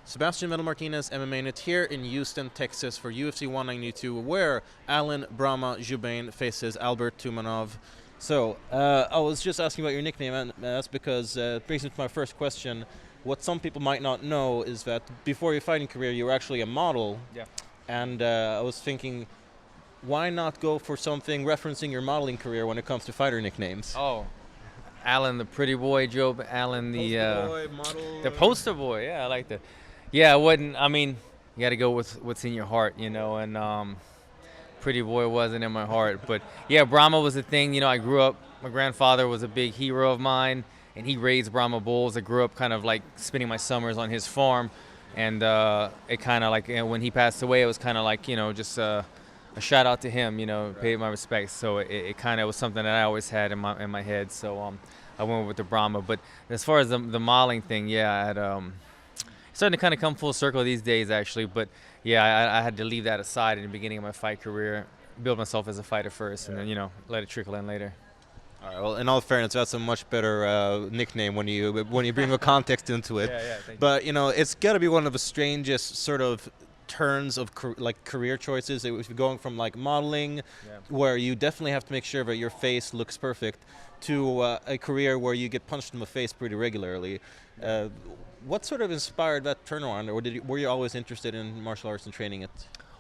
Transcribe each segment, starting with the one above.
Sebastian Metal Martinez, MMAnytt here in Houston, Texas for UFC 192, where Alan Jouban faces Albert Tumenov. So, I was just asking about your nickname, and that's because it brings me to my first question. What some people might not know is that before your fighting career, you were actually a model. Yeah. And I was thinking, why not go for something referencing your modeling career when it comes to fighter nicknames? Oh, Alan the pretty boy, Joe. Alan the Poster boy, model, the poster boy. Yeah, I like that. Yeah, I wouldn't. I mean, you got to go with what's in your heart, you know. And pretty boy wasn't in my heart, but yeah, Brahma was a thing. You know, I grew up. My grandfather was a big hero of mine, and he raised Brahma bulls. I grew up kind of like spending my summers on his farm, and it kind of like, you know, when he passed away, it was kind of like, you know, just a shout out to him, you know, paid my respects. So it kind of was something that I always had in my head. So I went with the Brahma. But as far as the modeling thing, yeah, I had starting to kind of come full circle these days, actually. But yeah, I had to leave that aside in the beginning of my fight career, build myself as a fighter first, and then, you know, let it trickle in later. All right. Well, in all fairness, that's a much better nickname when you bring a context into it. Yeah, thank you. But you know, it's got to be one of the strangest sort of turns of career choices. If you're going from like modeling, where you definitely have to make sure that your face looks perfect, to a career where you get punched in the face pretty regularly. What sort of inspired that turnaround, or were you always interested in martial arts and training it?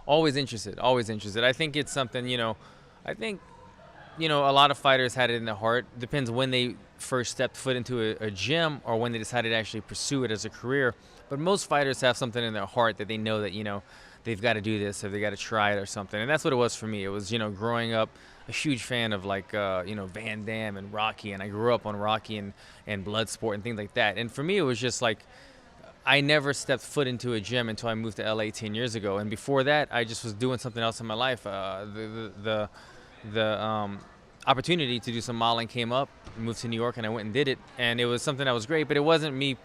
Always interested, always interested. I think it's something, you know, a lot of fighters had it in their heart. Depends when they first stepped foot into a gym or when they decided to actually pursue it as a career. But most fighters have something in their heart that they know that, you know, they've got to do this or they got to try it or something. And that's what it was for me. It was, you know, growing up a huge fan of like, Van Damme and Rocky. And I grew up on Rocky and Bloodsport and things like that. And for me, it was just like, I never stepped foot into a gym until I moved to LA 10 years ago. And before that, I just was doing something else in my life. The opportunity to do some modeling came up, moved to New York, and I went and did it. And it was something that was great, but it wasn't me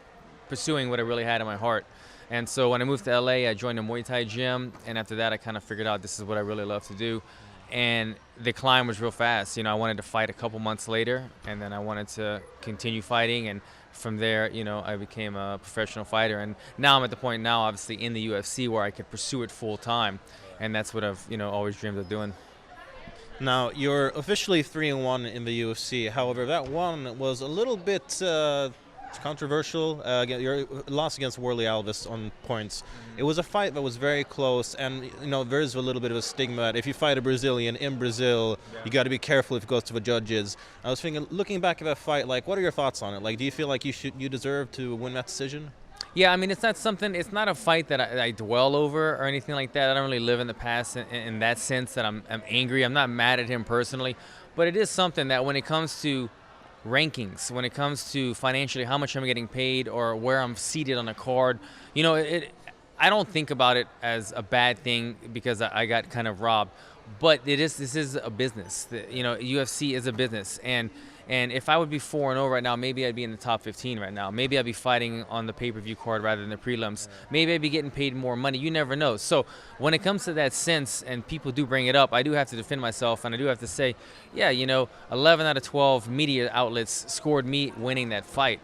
pursuing what I really had in my heart. And so when I moved to LA, I joined a Muay Thai gym, and after that I kind of figured out this is what I really love to do. And the climb was real fast. You know, I wanted to fight a couple months later, and then I wanted to continue fighting, and from there, you know, I became a professional fighter. And now I'm at the point now, obviously, in the UFC where I could pursue it full time, and that's what I've, you know, always dreamed of doing. Now, you're officially 3-1 in the UFC. However, that one was a little bit controversial. Your loss against Warlley Alves on points. It was a fight that was very close, and you know there is a little bit of a stigma that if you fight a Brazilian in Brazil, you got to be careful if it goes to the judges. I was thinking, looking back at that fight, like, what are your thoughts on it? Like, do you feel like you deserve to win that decision? Yeah, I mean, it's not a fight that I dwell over or anything like that. I don't really live in the past in that sense that I'm angry. I'm not mad at him personally, but it is something that when it comes to rankings, when it comes to financially how much I'm getting paid or where I'm seated on a card, you know, I don't think about it as a bad thing because I got kind of robbed. But this is a business. You know, UFC is a business, and if I would be 4-0 right now, maybe I'd be in the top 15 right now. Maybe I'd be fighting on the pay-per-view card rather than the prelims. Maybe I'd be getting paid more money. You never know. So when it comes to that sense, and people do bring it up, I do have to defend myself, and I do have to say, yeah, you know, 11 out of 12 media outlets scored me winning that fight.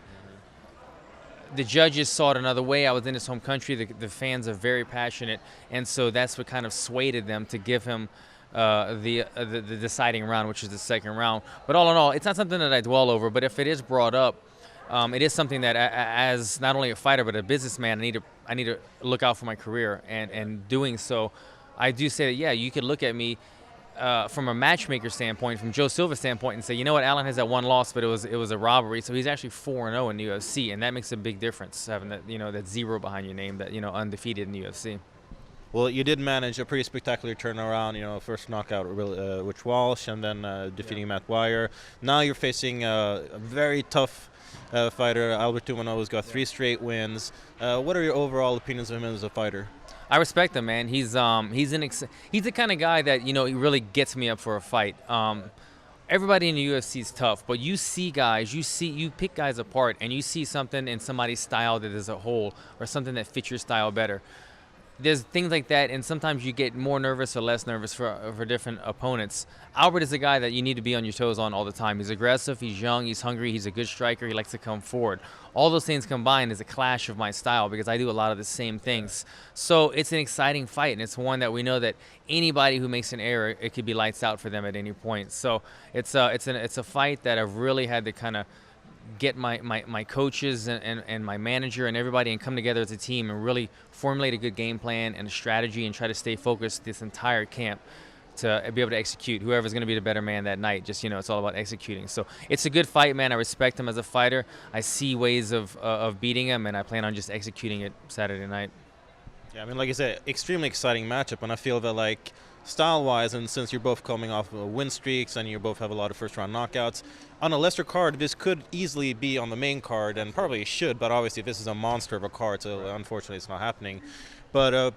The judges saw it another way. I was in his home country. The fans are very passionate, and so that's what kind of swayed them to give him the deciding round, which is the second round. But all in all, it's not something that I dwell over. But if it is brought up, it is something that, as not only a fighter but a businessman, I need to look out for my career. And doing so, I do say that, yeah, you could look at me from a matchmaker standpoint, from Joe Silva's standpoint, and say, you know what, Alan has that one loss, but it was a robbery. So he's actually 4-0 in the UFC, and that makes a big difference, having that, you know, that zero behind your name, that, you know, undefeated in the UFC. Well, you did manage a pretty spectacular turnaround, you know, first knockout Rich Walsh, and then defeating Matt Wire. Now you're facing a very tough fighter. Albert Tumenov has got 3 straight wins. What are your overall opinions of him as a fighter? I respect him, man. He's the kind of guy that, you know, he really gets me up for a fight. Everybody in the UFC is tough, but you see guys, you pick guys apart, and you see something in somebody's style that is a whole, or something that fits your style better. there's things like that, and sometimes you get more nervous or less nervous for different opponents. Albert is a guy that you need to be on your toes on all the time. He's aggressive, he's young, he's hungry, he's a good striker, he likes to come forward. All those things combined is a clash of my style because I do a lot of the same things. So it's an exciting fight, and it's one that we know that anybody who makes an error, it could be lights out for them at any point. So it's a fight that I've really had to kind of get my coaches and my manager and everybody and come together as a team and really formulate a good game plan and a strategy and try to stay focused this entire camp to be able to execute whoever's going to be the better man that night. Just, it's all about executing. So it's a good fight, man. I respect him as a fighter. I see ways of beating him, and I plan on just executing it Saturday night. Yeah, I mean, like I said, extremely exciting matchup, and I feel that, like, style-wise, and since you're both coming off win streaks and you both have a lot of first-round knockouts, on a lesser card, this could easily be on the main card, and probably should, but obviously this is a monster of a card, so unfortunately it's not happening. But,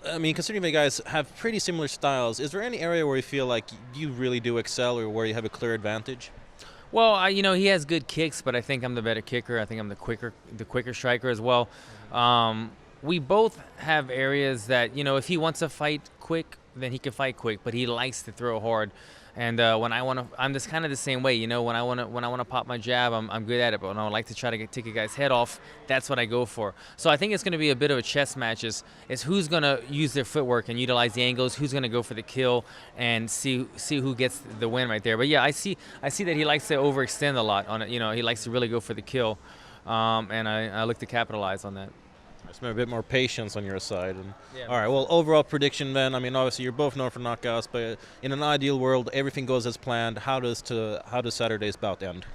I mean, considering you guys have pretty similar styles, is there any area where you feel like you really do excel or where you have a clear advantage? Well, he has good kicks, but I think I'm the better kicker. I think I'm the quicker striker as well. We both have areas that, if he wants to fight quick, then he can fight quick, but he likes to throw hard. And when I want to, I'm just kind of the same way. When I want to pop my jab, I'm good at it. But when I would like to try to take a guy's head off, that's what I go for. So I think it's going to be a bit of a chess match. Is who's going to use their footwork and utilize the angles, who's going to go for the kill, and see who gets the win right there. But yeah, I see that he likes to overextend a lot on it. He likes to really go for the kill, and I look to capitalize on that. There's maybe a bit more patience on your side. And Yeah. all right, well, overall prediction then. I mean, obviously you're both known for knockouts, but in an ideal world, everything goes as planned. How does Saturday's bout end?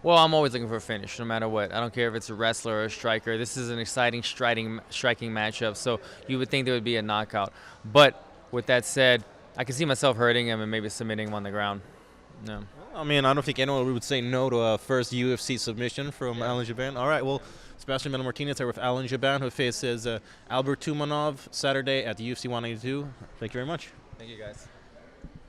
Well, I'm always looking for a finish, no matter what. I don't care if it's a wrestler or a striker. This is an exciting striking matchup, so you would think there would be a knockout. But with that said, I can see myself hurting him and maybe submitting him on the ground. No. I mean, I don't think anyone would say no to a first UFC submission from Alan Jouban. All right, well, Sebastian Melo Martinez here with Alan Jouban, who faces Albert Tumenov Saturday at the UFC 192. Thank you very much. Thank you, guys.